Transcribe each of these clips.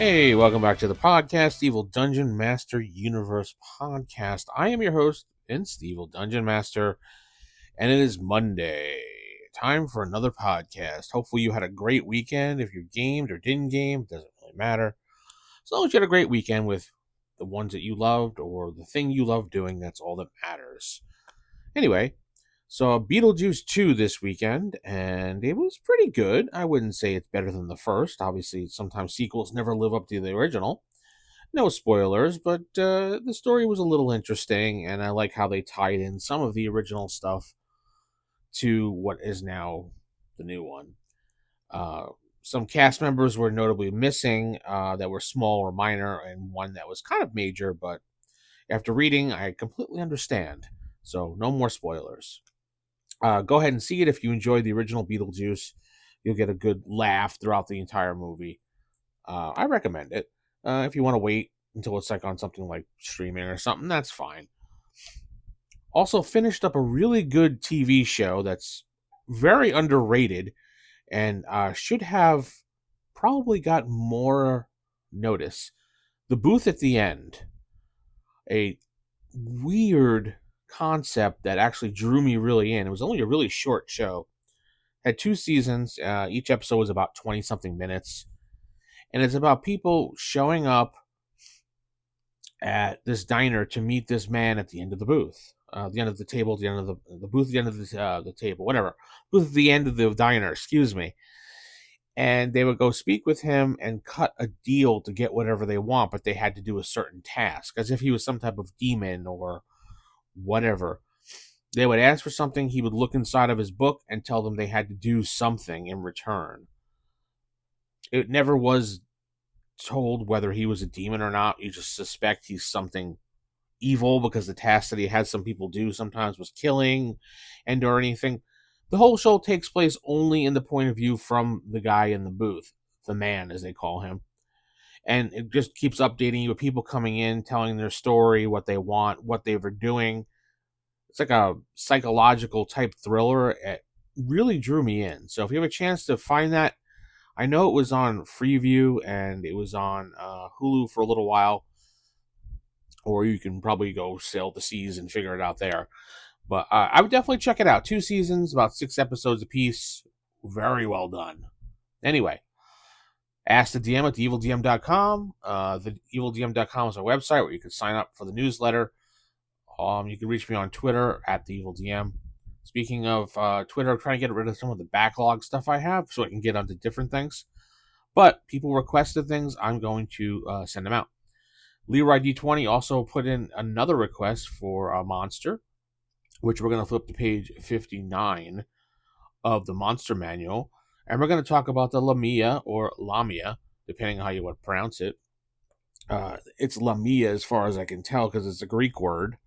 Hey, welcome back to the podcast, Evil Dungeon Master Universe Podcast. I am your host, Vince, the Evil Dungeon Master, and it is Monday. Time for another podcast. Hopefully, you had a great weekend. If you gamed or didn't game, doesn't really matter. As long as you had a great weekend with the ones that you loved or the thing you love doing, that's all that matters. Anyway, saw Beetlejuice 2 this weekend, and it was pretty good. I wouldn't say it's better than the first. Obviously, sometimes sequels never live up to the original. No spoilers, but the story was a little interesting, and I like how they tied in some of the original stuff to what is now the new one. Uh, some cast members were notably missing that were small or minor, and one that was kind of major, but after reading, I completely understand. So, no more spoilers. Go ahead and see it if you enjoyed the original Beetlejuice. You'll get a good laugh throughout the entire movie. I recommend it. If you want to wait until it's like on something like streaming or something, that's fine. Also, finished up a really good TV show that's very underrated and should have probably got more notice. The Booth at the End, a weird concept that actually drew me really in. It was only a really short show. Had 2 seasons. Each episode was about 20 something minutes. And it's about people showing up at this diner to meet this man at the end of the booth, the end of the table, the end of the booth, the end of the table, whatever. Booth at the end of the diner, excuse me. And they would go speak with him and cut a deal to get whatever they want, but they had to do a certain task, as if he was some type of demon or whatever. They would ask for something, he would look inside of his book and tell them they had to do something in return. It never was told whether he was a demon or not. You just suspect he's something evil because the task that he had some people do sometimes was killing and or anything. The whole show takes place only in the point of view from the guy in the booth, the man as they call him. And it just keeps updating you with people coming in, telling their story, what they want, what they were doing. It's like a psychological type thriller. It really drew me in. So if you have a chance to find that, I know it was on Freeview and it was on Hulu for a little while, or you can probably go sail the seas and figure it out there. But I would definitely check it out. 2 seasons, about 6 episodes apiece. Very well done. Anyway, ask the DM at theevildm.com. Theevildm.com is our website where you can sign up for the newsletter. You can reach me on Twitter at theevildm. Speaking of Twitter, I'm trying to get rid of some of the backlog stuff I have so I can get onto different things. But people requested things, I'm going to send them out. Leroy D20 also put in another request for a monster, which we're going to flip to page 59 of the monster manual. And we're going to talk about the Lamia or Lamia, depending on how you want to pronounce it. It's Lamia as far as I can tell because it's a Greek word.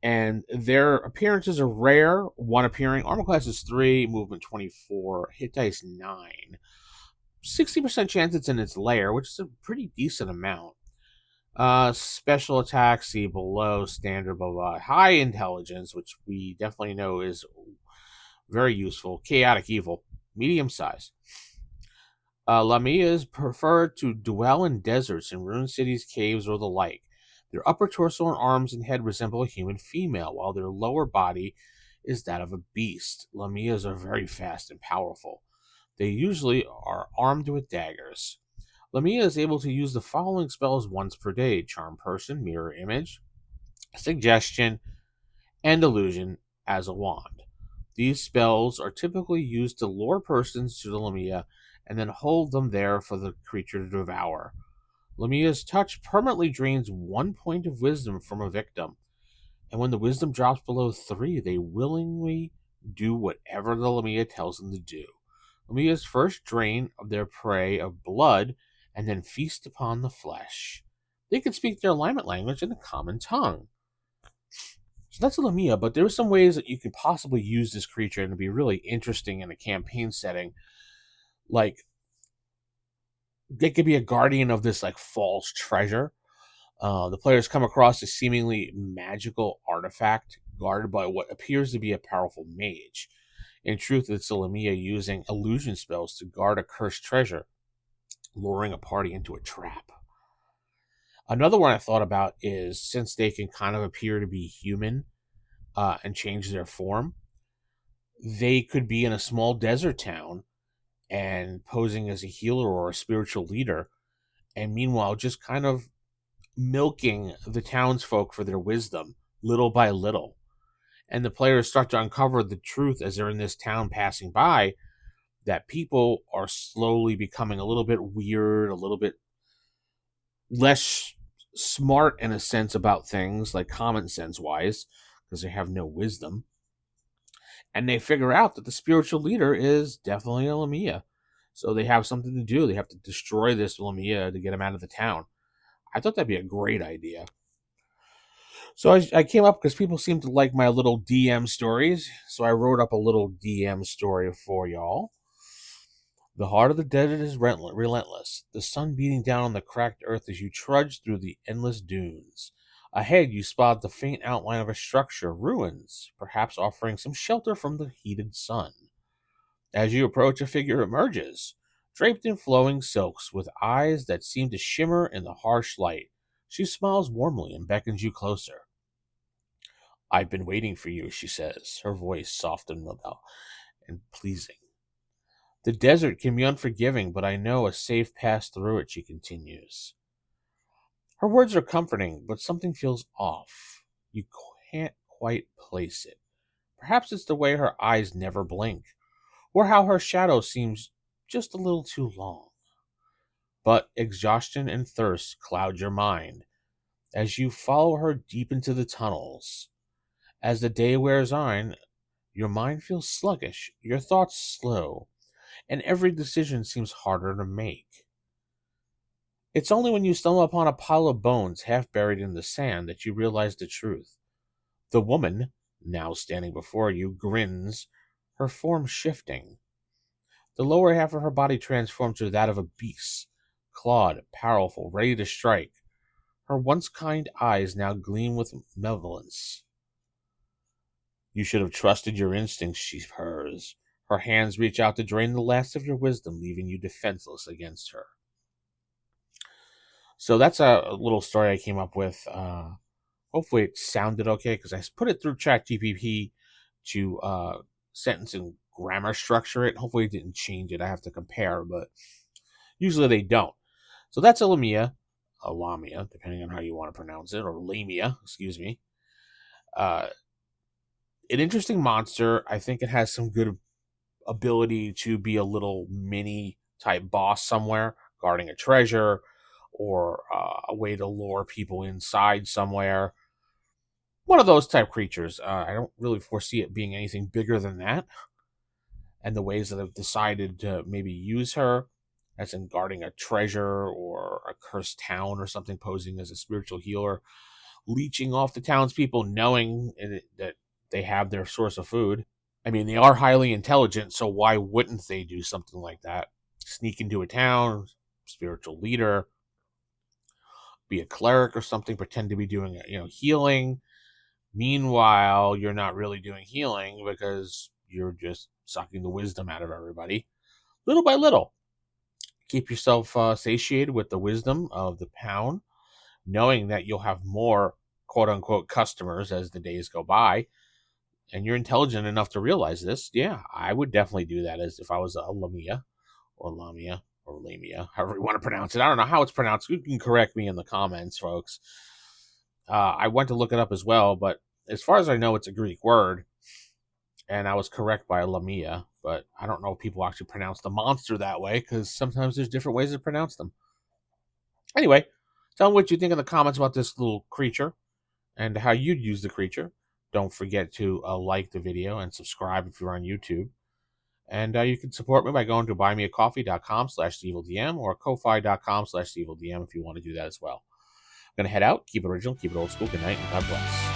And their appearances are rare. One appearing. Armor class is 3, movement 24, hit dice 9. 60% chance it's in its lair, which is a pretty decent amount. Special attack, see below, standard, blah, blah. High intelligence, which we definitely know is very useful. Chaotic evil, medium size. Lamias prefer to dwell in deserts, in ruined cities, caves, or the like. Their upper torso and arms and head resemble a human female, while their lower body is that of a beast. Lamias are very fast and powerful. They usually are armed with daggers. Lamia is able to use the following spells once per day: Charm Person, Mirror Image, Suggestion, and Illusion as a wand. These spells are typically used to lure persons to the Lamia and then hold them there for the creature to devour. Lamia's touch permanently drains 1 point of wisdom from a victim, and when the wisdom drops below 3, they willingly do whatever the Lamia tells them to do. Lamias first drain of their prey of blood and then feast upon the flesh. They can speak their alignment language in a common tongue. So that's a Lamia, but there are some ways that you could possibly use this creature and it'd be really interesting in a campaign setting. Like, they could be a guardian of this like false treasure. The players come across a seemingly magical artifact guarded by what appears to be a powerful mage. In truth, it's a Lamia using illusion spells to guard a cursed treasure. luring a party into a trap. Another one I thought about is, since they can kind of appear to be human and change their form, they could be in a small desert town and posing as a healer or a spiritual leader, and meanwhile just kind of milking the townsfolk for their wisdom little by little. And the players start to uncover the truth as they're in this town passing by, that people are slowly becoming a little bit weird, a little bit less smart in a sense about things, like common sense wise, because they have no wisdom. And they figure out that the spiritual leader is definitely a Lamia. So they have something to do. They have to destroy this Lamia to get him out of the town. I thought that'd be a great idea. So I came up because people seem to like my little DM stories. So I wrote up a little DM story for y'all. The heart of the desert is relentless, the sun beating down on the cracked earth as you trudge through the endless dunes. Ahead, you spot the faint outline of a structure, ruins, perhaps offering some shelter from the heated sun. As you approach, a figure emerges, draped in flowing silks, with eyes that seem to shimmer in the harsh light. She smiles warmly and beckons you closer. "I've been waiting for you," she says, her voice soft and mellow and pleasing. "The desert can be unforgiving, but I know a safe path through it," she continues. Her words are comforting, but something feels off. You can't quite place it. Perhaps it's the way her eyes never blink, or how her shadow seems just a little too long. But exhaustion and thirst cloud your mind as you follow her deep into the tunnels. As the day wears on, your mind feels sluggish, your thoughts slow, and every decision seems harder to make. It's only when you stumble upon a pile of bones half buried in the sand that you realize the truth. The woman, now standing before you, grins, her form shifting. The lower half of her body transforms to that of a beast, clawed, powerful, ready to strike. Her once kind eyes now gleam with malevolence. "You should have trusted your instincts," she purrs. Her hands reach out to drain the last of your wisdom, leaving you defenseless against her. So that's a little story I came up with. Hopefully it sounded okay, because I put it through ChatGPT to sentence and grammar structure it. Hopefully it didn't change it. I have to compare, but usually they don't. So that's a Lamia, depending on how you want to pronounce it, or Lamia, excuse me. An interesting monster. I think it has some good ability to be a little mini type boss somewhere, guarding a treasure, or a way to lure people inside somewhere. One of those type creatures. I don't really foresee it being anything bigger than that. And the ways that I've decided to maybe use her, as in guarding a treasure or a cursed town or something, posing as a spiritual healer, leeching off the townspeople, knowing that they have their source of food. I mean, they are highly intelligent, so why wouldn't they do something like that? Sneak into a town, spiritual leader, be a cleric or something, pretend to be doing healing. Meanwhile, you're not really doing healing because you're just sucking the wisdom out of everybody, little by little. Keep yourself satiated with the wisdom of the pound, knowing that you'll have more quote unquote customers as the days go by, and you're intelligent enough to realize this. Yeah, I would definitely do that as if I was a Lamia or Lamia or Lamia, however you want to pronounce it. I don't know how it's pronounced. You can correct me in the comments, folks. I went to look it up as well, but as far as I know, it's a Greek word, and I was correct by Lamia, but I don't know if people actually pronounce the monster that way, because sometimes there's different ways to pronounce them. Anyway, tell me what you think in the comments about this little creature and how you'd use the creature. Don't forget to like the video and subscribe if you're on YouTube. And you can support me by going to buymeacoffee.com/evilDM or ko-fi.com/evilDM if you want to do that as well. I'm going to head out. Keep it original, keep it old school. Good night, and God bless.